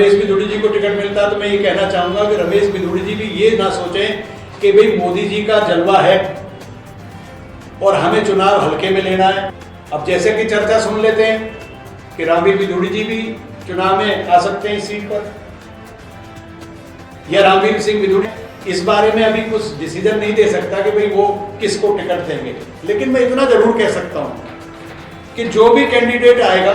रमेश बिधूड़ी जी को टिकट मिलता तो मैं ये कहना चाहूंगा कि रमेश बिधूड़ी जी भी ये ना सोचें कि भाई मोदी जी का जलवा है और हमें चुनाव हल्के में लेना है। अब जैसे कि चर्चा सुन लेते हैं कि रामवीर बिधूड़ी जी भी चुनाव में आ सकते हैं इस सीट पर, या रामवीर सिंह बिधूड़ी, इस बारे में अभी कुछ डिसीजन नहीं दे सकता कि भाई वो किसको टिकट देंगे। लेकिन मैं इतना जरूर कह सकता हूं कि जो भी कैंडिडेट आएगा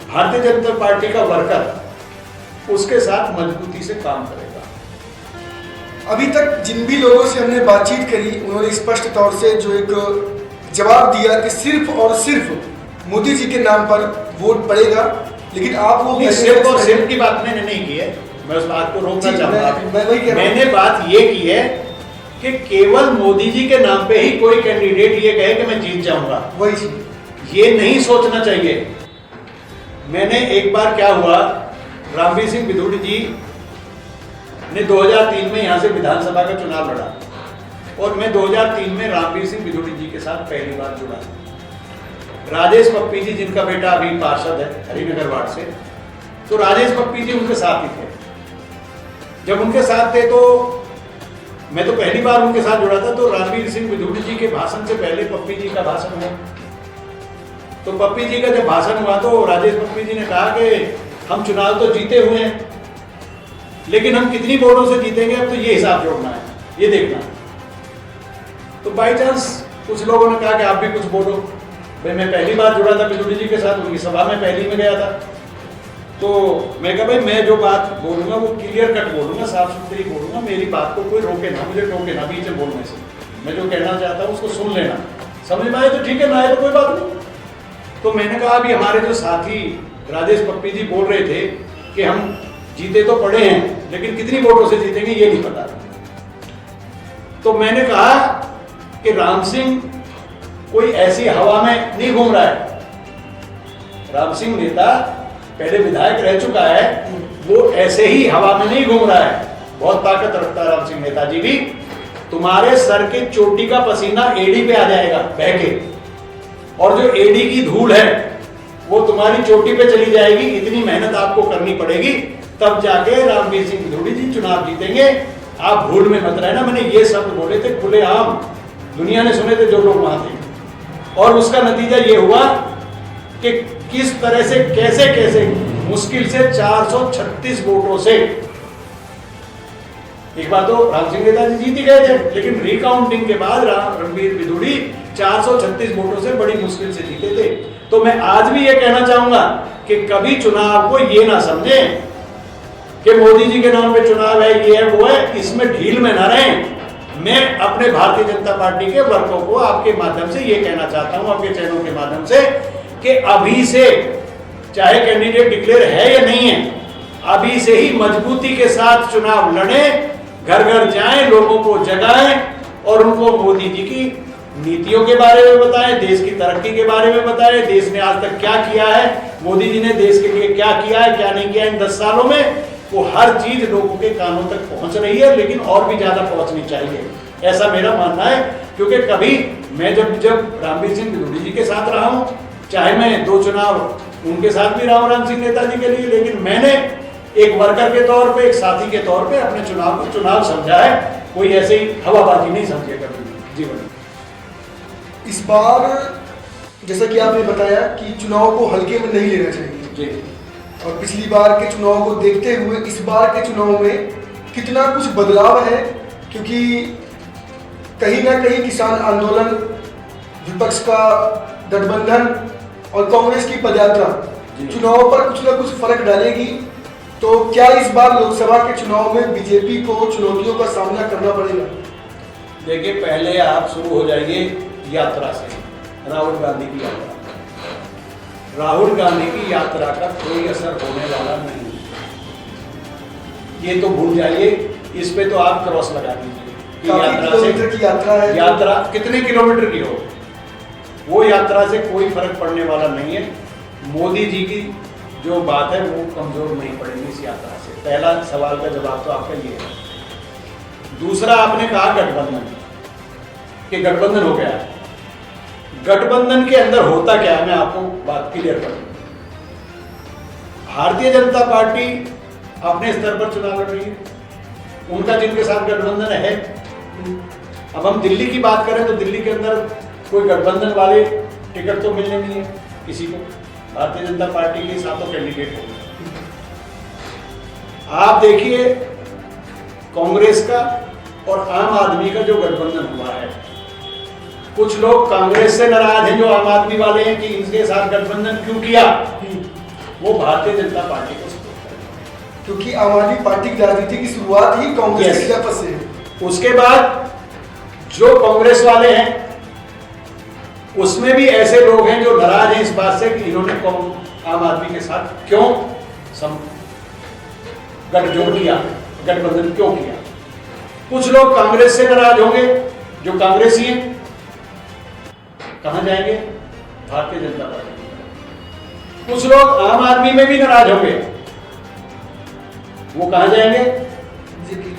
भारतीय जनता पार्टी का वर्कर उसके साथ मजबूती से काम करेगा। अभी तक जिन भी लोगों से हमने बातचीत करी उन्होंने स्पष्ट तौर से जो एक जवाब दिया कि सिर्फ और सिर्फ मोदी जी के नाम पर वोट पड़ेगा। लेकिन आप वो सिर्फ और सिर्फ की बात मैंने नहीं की है, मैं उस बात को रोकना चाहूंगा। मैंने बात ये की है कि केवल मोदी जी के नाम पे ही कोई कैंडिडेट ये कहे कि मैं जीत जाऊंगा, वही ये नहीं सोचना चाहिए। मैंने एक बार क्या हुआ, रामवीर सिंह बिधूड़ी जी ने 2003 में यहाँ से विधानसभा का चुनाव लड़ा और मैं 2003 में रामवीर सिंह बिधूड़ी जी के साथ पहली बार जुड़ा। राजेश पप्पी जी जिनका बेटा अभी पार्षद है हरिनगर वार्ड से, तो राजेश पप्पी जी उनके साथ ही थे। जब उनके साथ थे तो मैं तो पहली बार उनके साथ जुड़ा था, तो रामवीर सिंह बिधूड़ी जी के भाषण से पहले पप्पी जी का भाषण हुआ। तो पप्पी जी का जब भाषण हुआ तो राजेश पप्पी जी ने कहा कि हम चुनाव तो जीते हुए हैं, लेकिन हम कितनी वोटों से जीतेंगे अब तो ये हिसाब जोड़ना है, ये देखना। तो बाई चांस कुछ लोगों ने कहा कि आप भी कुछ बोलो। भाई मैं पहली बार जुड़ा था बिधूड़ी जी के साथ, उनकी सभा में पहली में गया था, तो मैं कहा भाई मैं जो बात बोलूंगा वो क्लियर कट बोलूंगा, साफ सुथरी बोलूंगा, मेरी बात को कोई रोके ना, मुझे टोके ना बीच में बोलने से। मैं जो कहना चाहता हूँ उसको सुन लेना, समझ में आए तो ठीक है, ना आए तो कोई बात नहीं। तो मैंने कहा अभी हमारे जो साथी राजेश पप्पी जी बोल रहे थे कि हम जीते तो पड़े हैं लेकिन कितनी वोटों से जीतेंगे ये नहीं पता। तो मैंने कहा कि राम सिंह कोई ऐसी हवा में नहीं घूम रहा है। राम सिंह नेता पहले विधायक रह चुका है, वो ऐसे ही हवा में नहीं घूम रहा है, बहुत ताकत रखता है राम सिंह नेताजी भी। तुम्हारे सर के चोटी का पसीना एड़ी पे आ जाएगा बह के, और जो एड़ी की धूल है वो तुम्हारी चोटी पे चली जाएगी। इतनी मेहनत आपको करनी पड़ेगी, तब जाके रामवीर सिंह बिधूड़ी जी चुनाव जीतेंगे। आप भूल में मत रहना, मैंने ये शब्द बोले थे खुलेआम, दुनिया ने सुने थे जो लोग वहां थे, और उसका नतीजा ये हुआ कि किस तरह से कैसे कैसे मुश्किल से 436 वोटों से, एक बार तो राम सिंह नेताजी जीत ही गए थे, लेकिन रिकाउंटिंग के बाद रामवीर बिधूड़ी 436 वोटों से बड़ी मुश्किल से जीते थे। तो मैं आज भी ये कहना चाहूंगा कि कभी चुनाव को ये ना समझें कि मोदी जी के नाम पे चुनाव है, ये है वो है, इसमें ढील में ना रहें। मैं अपने भारतीय जनता पार्टी के वर्गों को आपके माध्यम से ये कहना चाहता हूं, आपके चैनल के माध्यम से, कि अभी से चाहे कैंडिडेट डिक्लेयर है या नहीं है, अभी से ही मजबूती के साथ चुनाव लड़ें, घर घर जाएं, लोगों को जगाएं और उनको मोदी जी की नीतियों के बारे में बताएं, देश की तरक्की के बारे में बताएं, देश ने आज तक क्या किया है, मोदी जी ने देश के लिए क्या किया है, क्या नहीं किया इन 10 सालों में। वो हर चीज लोगों के कानों तक पहुंच रही है, लेकिन और भी ज्यादा पहुंचनी चाहिए, ऐसा मेरा मानना है। क्योंकि कभी मैं जब रामवीर सिंह बिधूड़ी जी के साथ रहा हूं, चाहे मैं 2 चुनाव उनके साथ भी रहा हूं राम सिंह नेताजी के लिए, लेकिन मैंने एक वर्कर के तौर पे, एक साथी के तौर पे अपने चुनाव को चुनाव समझा है, कोई ऐसे ही हवाबाजी नहीं समझे कभी जीवन में। इस बार जैसा कि आपने बताया कि चुनाव को हल्के में नहीं लेना चाहिए जी, और पिछली बार के चुनाव को देखते हुए इस बार के चुनाव में कितना कुछ बदलाव है, क्योंकि कहीं ना कहीं किसान आंदोलन, विपक्ष का गठबंधन और कांग्रेस की पदयात्रा चुनाव पर कुछ ना कुछ फर्क डालेगी। तो क्या इस बार लोकसभा के चुनाव में बीजेपी को चुनौतियों का सामना करना पड़ेगा? देखिए, पहले आप शुरू हो जाइए यात्रा से, राहुल गांधी की यात्रा। राहुल गांधी की यात्रा का कोई असर होने वाला नहीं, ये तो भूल जाइए। इस पे तो आप क्रॉस लगा दीजिए। किलोमीटर की यात्रा है, यात्रा कितने किलोमीटर की हो, वो यात्रा से कोई फर्क पड़ने वाला नहीं है। मोदी जी की जो बात है वो कमजोर नहीं पड़ेगी इस यात्रा से। पहला सवाल का जवाब तो आपका ये है। दूसरा, आपने कहा गठबंधन, कि गठबंधन हो गया। गठबंधन के अंदर होता क्या है, मैं आपको बात क्लियर करूं। भारतीय जनता पार्टी अपने स्तर पर चुनाव लड़ रही है, उनका जिनके साथ गठबंधन है। अब हम दिल्ली की बात करें तो दिल्ली के अंदर कोई गठबंधन वाले टिकट तो मिलने नहीं है किसी को, भारतीय जनता पार्टी के साथों कैंडिडेट होंगे। आप देखिए कांग्रेस का और आम आदमी का जो गठबंधन हुआ है, कुछ लोग कांग्रेस से नाराज हैं जो आम आदमी वाले हैं कि इनके साथ गठबंधन क्यों किया, वो भारतीय जनता पार्टी को सपोर्ट करें, क्योंकि आम आदमी पार्टी की राजनीति की शुरुआत ही कांग्रेस की तरफ से है। उसके बाद जो कांग्रेस वाले हैं उसमें भी ऐसे लोग हैं जो नाराज हैं इस बात से कि इन्होंने आम आदमी के साथ क्यों गठजोड़ किया, गठबंधन क्यों किया। कुछ लोग कांग्रेस से नाराज होंगे जो कांग्रेसी हैं, कहां जाएंगे, भारतीय जनता पार्टी। कुछ लोग आम आदमी में भी नाराज होंगे, वो कहां जाएंगे, बीजेपी की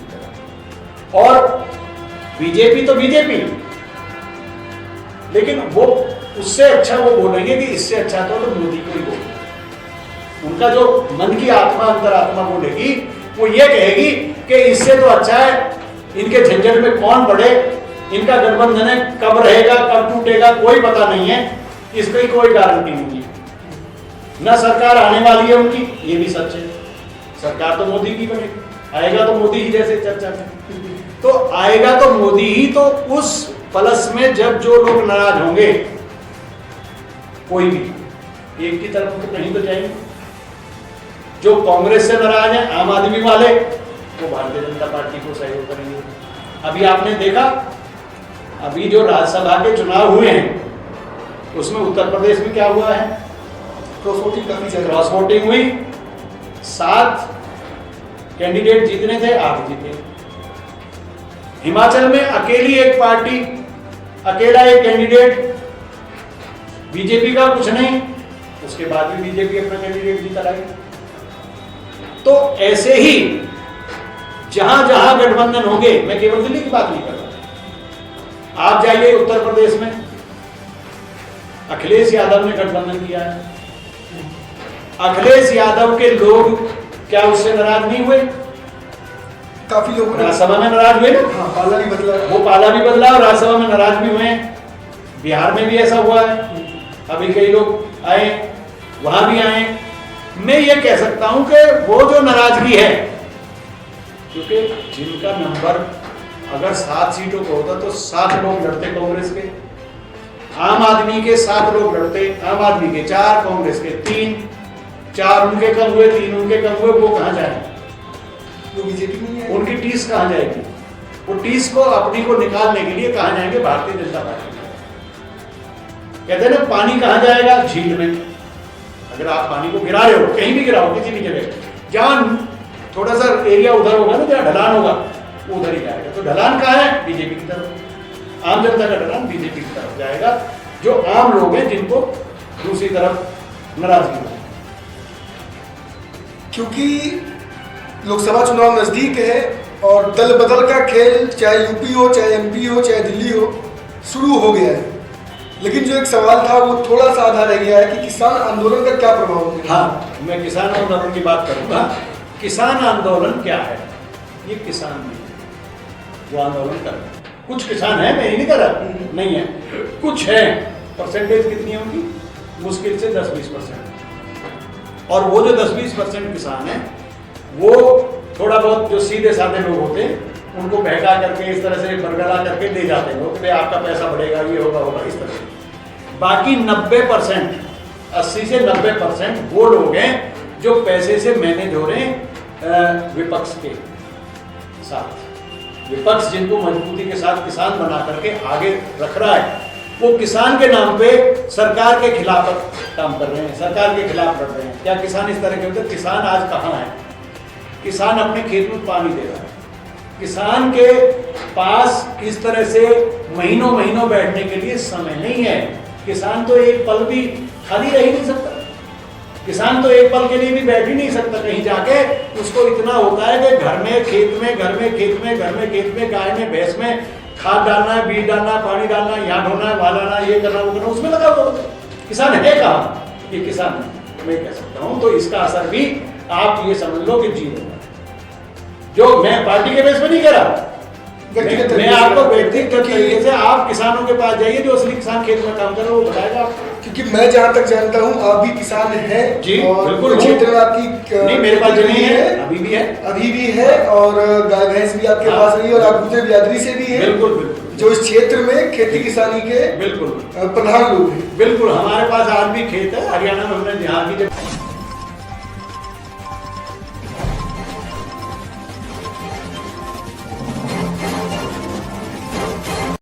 तरफ। और बीजेपी तो बीजेपी, लेकिन वो उससे अच्छा वो बोलेंगे कि इससे अच्छा तो मोदी को ही बोले। उनका जो मन की आत्मा अंतरात्मा बोलेगी वो ये कहेगी कि इससे तो अच्छा है, इनके झंझट में कौन पड़े, इनका गठबंधन है कब रहेगा कब टूटेगा कोई पता नहीं है, इसकी कोई गारंटी नहीं है, न सरकार आने वाली है उनकी, ये भी सच है। सरकार तो मोदी की बनेगी, आएगा तो मोदी ही, जैसे चर्चा में तो आएगा तो मोदी ही। तो उस प्लस में जब जो लोग नाराज होंगे, कोई भी एक की तरफ तो कहीं तो जाएंगे। जो कांग्रेस से नाराज है आम आदमी वाले, वो भारतीय जनता पार्टी को सहयोग करेंगे। अभी आपने देखा, अभी जो राज्यसभा के चुनाव हुए हैं उसमें उत्तर प्रदेश में क्या हुआ है, क्रॉस वोटिंग काफी ज्यादा, क्रॉस वोटिंग हुई, 7 कैंडिडेट जीतने थे, 8 जीते। हिमाचल में अकेली एक पार्टी, अकेला एक कैंडिडेट, बीजेपी का कुछ नहीं, उसके बाद भी बीजेपी अपना कैंडिडेट जीता लाई। तो ऐसे ही जहां जहां गठबंधन होंगे, मैं केवल दिल्ली की बात नहीं कर रहा, आप जाइए उत्तर प्रदेश में, अखिलेश यादव ने गठबंधन किया है। अखिलेश यादव के लोग क्या उससे नाराज नहीं हुए, काफी लोग राज्यसभा में नाराज हुए ना, हाँ, पाला भी बदला, वो पाला भी बदला और राज्यसभा में नाराज भी हुए। बिहार में भी ऐसा हुआ है, अभी कई लोग आए, वहां भी आए। मैं ये कह सकता हूं कि वो जो नाराजगी है, क्योंकि जिनका नंबर अगर 7 सीटों को होता तो 7 लोग लड़ते कांग्रेस के, आम आदमी के 7 लोग लड़ते, आम आदमी के 4, कांग्रेस के 3, 4 उनके कम हुए, 3 उनके कम हुए, वो कहां जाए, वो बीजेपी नहीं है, उनकी टीस कहां जाएगी, वो टीस को अपनी को निकालने के लिए कहां जाएंगे, भारतीय जनता पार्टी। कहते हैं ना पानी कहां जाएगा, झील में। अगर आप पानी को गिरा रहे हो, कहीं भी गिराओ, किसी भी जगह, जहां थोड़ा सा एरिया उधर होगा ना, जहां ढलान होगा, वो उधर ही जाएगा। तो ढलान कहां है, बीजेपी की तरफ। आम जनता का ढलान बीजेपी की तरफ जाएगा, जो आम लोग हैं जिनको दूसरी तरफ नाराजगी हो। क्योंकि लोकसभा चुनाव नजदीक है और दल बदल का खेल, चाहे यूपी हो, चाहे एमपी हो, चाहे दिल्ली हो, शुरू हो गया है। लेकिन जो एक सवाल था वो थोड़ा सा आधा रह गया है कि किसान आंदोलन का क्या प्रभाव होगा। हाँ, मैं किसान आंदोलन की बात करूंगा। किसान आंदोलन क्या है, ये किसान नहीं, वो आंदोलन कर रहे हैं। कुछ किसान है, मैं ये नहीं कर रहा नहीं है, कुछ है। परसेंटेज कितनी है उनकी, मुश्किल से 10-20%। और वो जो 10-20% किसान है, वो थोड़ा बहुत जो सीधे साधे लोग होते हैं, उनको बहका करके इस तरह से बरगला करके ले जाते हैं लोग कि आपका पैसा बढ़ेगा, ये होगा होगा, इस तरह से। बाकी 90%, 80 से 90% वो लोग हैं जो पैसे से मैनेज हो रहे हैं विपक्ष के साथ। विपक्ष जिनको मजबूती के साथ किसान बना करके आगे रख रहा है, वो किसान के नाम पे सरकार के खिलाफ काम कर रहे हैं, सरकार के खिलाफ लड़ रहे हैं। क्या किसान इस तरह के होते हैं? किसान आज कहाँ है? किसान अपने खेत में पानी दे रहा है। किसान के पास इस तरह से महीनों महीनों बैठने के लिए समय नहीं है। किसान तो एक पल भी खाली रह ही नहीं सकता, किसान तो एक पल के लिए भी बैठ ही नहीं सकता कहीं जाके। उसको इतना होता है कि घर में खेत में, घर में खेत में, घर में खेत में, गाय में भैंस में खाद डालना है, बीज डालना है, पानी डालना है, यहाँ ढोना है, वहाँ लाना है, ये करना वो करना, उसमें लगा हुआ। किसान है कहाँ? ये किसान है, मैं कह सकता हूँ। करता हूं तो इसका असर भी आप ये समझ लो कि जीरो है। जो मैं पार्टी के बेस पे नहीं कह रहा, व्यक्तिगत मैं आपको व्यक्तिगत तरीके से आप किसानों के पास जाइए, जो असली किसान खेत में काम कर रहे हो वो बताएगा आपको। क्योंकि मैं जहाँ तक जानता हूँ आप भी किसान हैं जी, और बिल्कुल हूँ। क्षेत्र में आपकी नहीं, मेरे पास जमीन है, अभी भी है, अभी भी है, और गाय भैंस भी आपके हाँ। पास रही है, और आप दूसरे बिरादरी से भी है, बिल्कुल बिल्कुल, जो इस क्षेत्र में खेती किसानी के बिल्कुल प्रधान लोग हैं। बिल्कुल। हमारे पास आज भी खेत है, हरियाणा में हमने यहाँ की